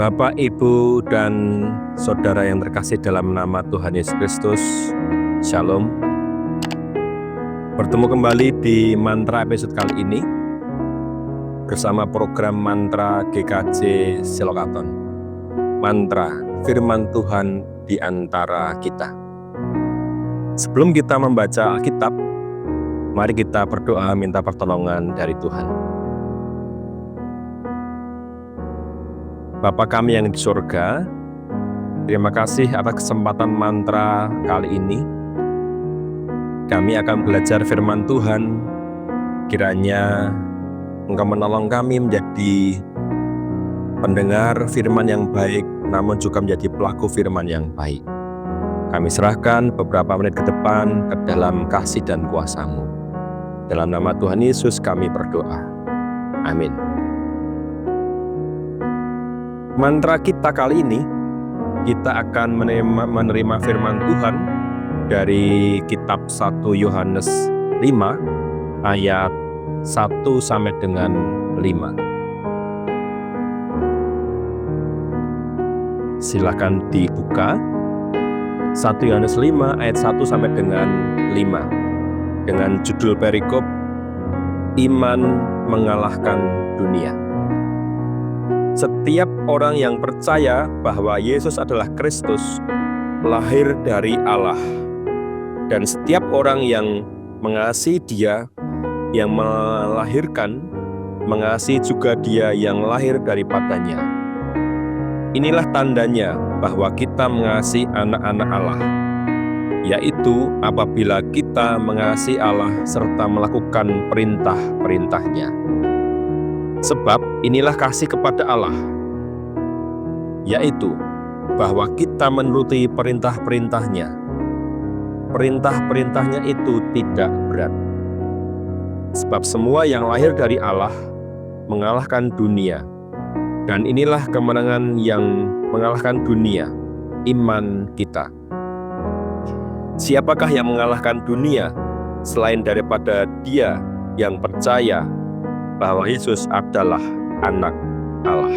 Bapak, Ibu, dan Saudara yang terkasih dalam nama Tuhan Yesus Kristus, Shalom. Bertemu kembali di Mantra episode kali ini bersama program Mantra GKJ Silokaton. Mantra Firman Tuhan di antara kita. Sebelum kita membaca Alkitab, mari kita berdoa minta pertolongan dari Tuhan. Bapa kami yang di surga, terima kasih atas kesempatan mantra kali ini. Kami akan belajar firman Tuhan. Kiranya Engkau menolong kami menjadi pendengar firman yang baik, namun juga menjadi pelaku firman yang baik. Kami serahkan beberapa menit ke depan ke dalam kasih dan kuasa-Mu. Dalam nama Tuhan Yesus kami berdoa. Amin. Mantra kita kali ini, kita akan menerima firman Tuhan dari kitab 1 Yohanes 5 ayat 1 sampai dengan 5. Silakan dibuka. 1 Yohanes 5 ayat 1 sampai dengan 5 dengan judul perikop Iman Mengalahkan Dunia. Setiap orang yang percaya bahwa Yesus adalah Kristus, lahir dari Allah. Dan setiap orang yang mengasihi Dia, yang melahirkan, mengasihi juga Dia yang lahir daripadanya. Inilah tandanya bahwa kita mengasihi anak-anak Allah, yaitu apabila kita mengasihi Allah serta melakukan perintah-perintah-Nya. Sebab inilah kasih kepada Allah, yaitu bahwa kita menuruti perintah-perintah-Nya. Perintah-perintah-Nya itu tidak berat. Sebab semua yang lahir dari Allah mengalahkan dunia. Dan inilah kemenangan yang mengalahkan dunia, iman kita. Siapakah yang mengalahkan dunia selain daripada dia yang percaya bahwa Yesus adalah anak Allah.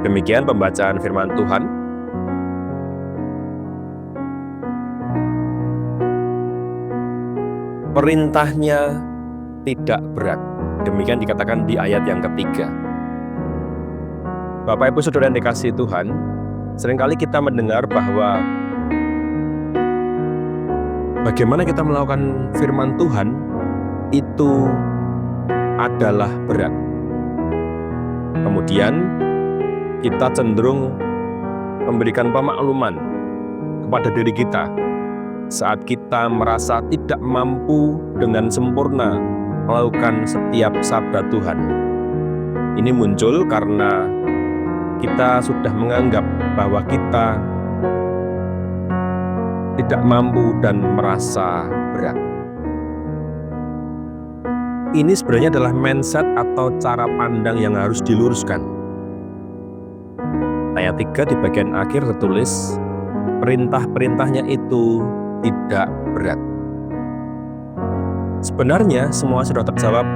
Demikian pembacaan firman Tuhan. Perintahnya tidak berat. Demikian dikatakan di ayat yang ketiga. Bapak Ibu Saudara yang dikasihi Tuhan, seringkali kita mendengar bahwa bagaimana kita melakukan firman Tuhan itu adalah berat. Kemudian kita cenderung memberikan pemakluman kepada diri kita saat kita merasa tidak mampu dengan sempurna melakukan setiap sabda Tuhan. Ini muncul karena kita sudah menganggap bahwa kita tidak mampu dan merasa berat. Ini sebenarnya adalah mindset atau cara pandang yang harus diluruskan. Ayat 3 di bagian akhir tertulis, perintah-perintahnya itu tidak berat. Sebenarnya semua sudah terjawab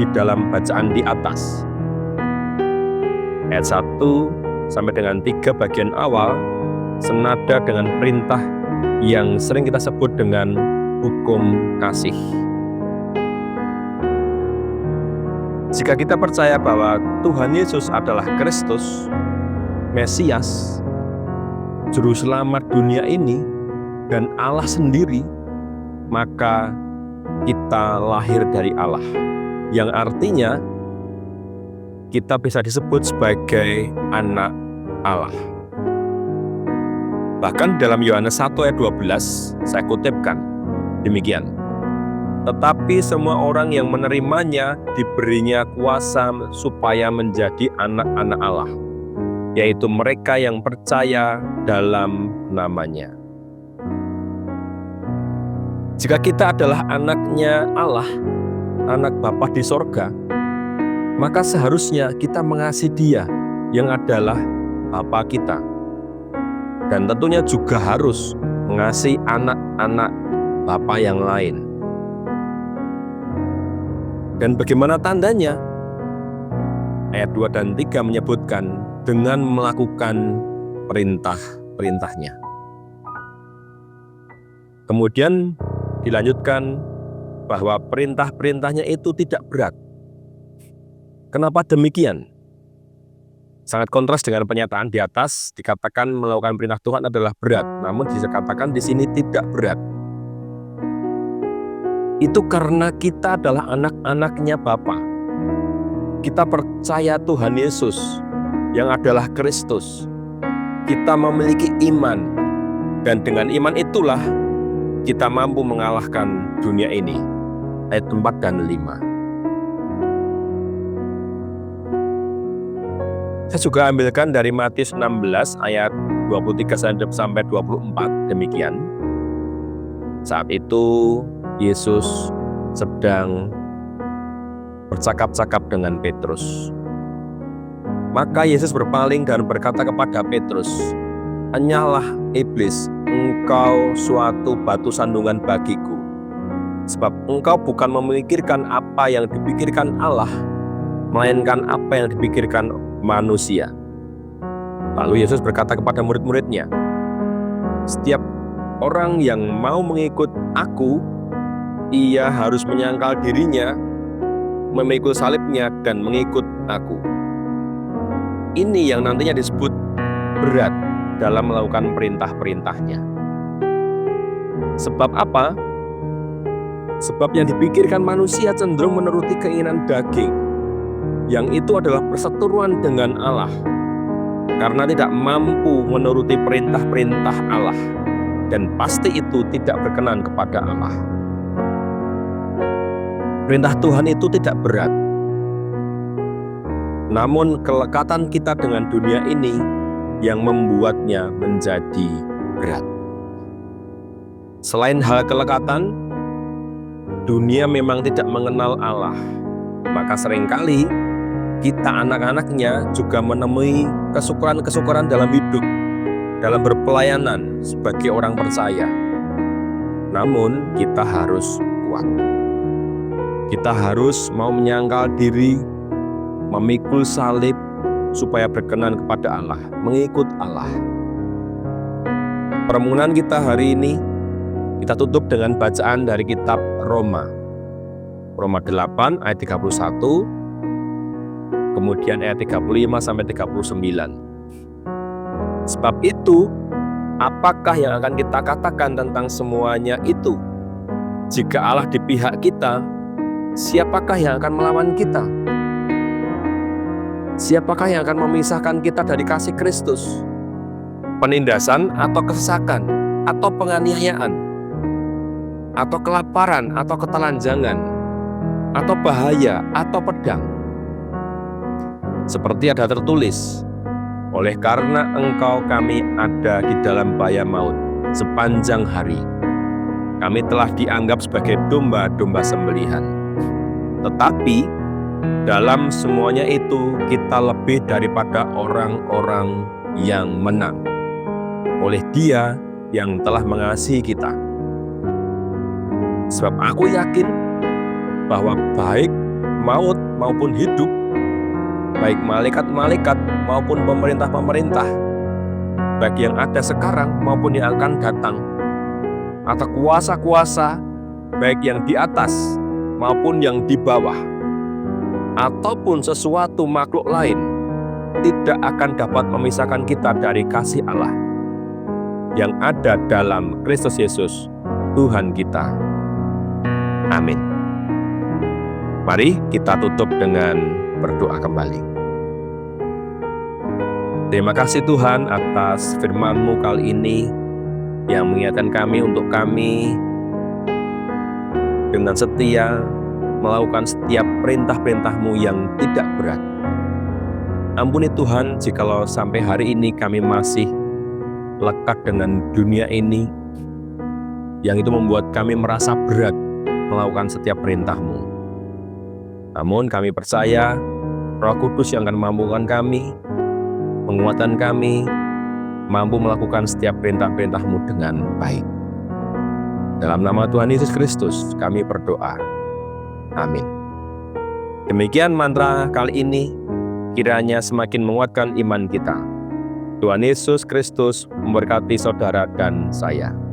di dalam bacaan di atas. Ayat 1 sampai dengan 3 bagian awal senada dengan perintah yang sering kita sebut dengan hukum kasih. Jika kita percaya bahwa Tuhan Yesus adalah Kristus, Mesias, Juru Selamat dunia ini, dan Allah sendiri, maka kita lahir dari Allah. Yang artinya, kita bisa disebut sebagai anak Allah. Bahkan dalam Yohanes 1 ayat 12, saya kutipkan demikian. Tetapi semua orang yang menerimanya diberinya kuasa supaya menjadi anak-anak Allah, yaitu mereka yang percaya dalam namanya. Jika kita adalah anaknya Allah, anak Bapa di sorga, maka seharusnya kita mengasihi Dia yang adalah Bapa kita. Dan tentunya juga harus mengasihi anak-anak Bapa yang lain. Dan bagaimana tandanya? ayat 2 dan 3 menyebutkan dengan melakukan perintah-perintahnya. Kemudian dilanjutkan bahwa perintah-perintahnya itu tidak berat. Kenapa demikian? Sangat kontras dengan pernyataan di atas, dikatakan melakukan perintah Tuhan adalah berat, namun dikatakan di sini tidak berat. Itu karena kita adalah anak-anaknya Bapa. Kita percaya Tuhan Yesus yang adalah Kristus. Kita memiliki iman, dan dengan iman itulah kita mampu mengalahkan dunia ini. Ayat 4 dan 5. Saya juga ambilkan dari Matius 16 ayat 23 sampai 24. Demikian. Saat itu Yesus sedang bercakap-cakap dengan Petrus. Maka Yesus berpaling dan berkata kepada Petrus, "Enyahlah iblis, engkau suatu batu sandungan bagiku. Sebab engkau bukan memikirkan apa yang dipikirkan Allah, melainkan apa yang dipikirkan manusia." Lalu Yesus berkata kepada murid-muridnya, "Setiap orang yang mau mengikut aku, ia harus menyangkal dirinya, memikul salibnya, dan mengikut aku." Ini yang nantinya disebut berat dalam melakukan perintah-perintahnya. Sebab apa? Sebab yang dipikirkan manusia cenderung menuruti keinginan daging, yang itu adalah perseteruan dengan Allah, karena tidak mampu menuruti perintah-perintah Allah, dan pasti itu tidak berkenan kepada Allah. Perintah Tuhan itu tidak berat, namun kelekatan kita dengan dunia ini yang membuatnya menjadi berat. Selain hal kelekatan, dunia memang tidak mengenal Allah, maka seringkali kita anak-anaknya juga menemui kesukaran-kesukaran dalam hidup, dalam berpelayanan sebagai orang percaya. Namun kita harus kuat. Kita harus mau menyangkal diri, memikul salib supaya berkenan kepada Allah, mengikut Allah. Permulaan kita hari ini kita tutup dengan bacaan dari kitab Roma. Roma 8 ayat 31, kemudian ayat 35 sampai 39. Sebab itu, apakah yang akan kita katakan tentang semuanya itu? Jika Allah di pihak kita, siapakah yang akan melawan kita? Siapakah yang akan memisahkan kita dari kasih Kristus? Penindasan atau kesesakan, atau penganiayaan, atau kelaparan, atau ketelanjangan, atau bahaya, atau pedang? Seperti ada tertulis, oleh karena engkau kami ada di dalam bahaya maut sepanjang hari. Kami telah dianggap sebagai domba-domba sembelihan. Tetapi dalam semuanya itu kita lebih daripada orang-orang yang menang oleh Dia yang telah mengasihi kita. Sebab aku yakin bahwa baik maut maupun hidup, baik malaikat-malaikat maupun pemerintah-pemerintah, baik yang ada sekarang maupun yang akan datang, atau kuasa-kuasa, baik yang di atas maupun yang di bawah, ataupun sesuatu makhluk lain, tidak akan dapat memisahkan kita dari kasih Allah yang ada dalam Kristus Yesus, Tuhan kita. Amin. Mari kita tutup dengan berdoa kembali. Terima kasih Tuhan atas firman-Mu kali ini yang mengingatkan kami untuk kami dengan setia melakukan setiap perintah-perintah-Mu yang tidak berat. Ampuni Tuhan, jikalau sampai hari ini kami masih lekat dengan dunia ini, yang itu membuat kami merasa berat melakukan setiap perintah-Mu. Namun kami percaya Roh Kudus yang akan memampukan kami, menguatkan kami, mampu melakukan setiap perintah-perintah-Mu dengan baik. Dalam nama Tuhan Yesus Kristus kami berdoa. Amin. Demikian mantra kali ini. kiranya semakin menguatkan iman kita. Tuhan Yesus Kristus memberkati saudara dan saya.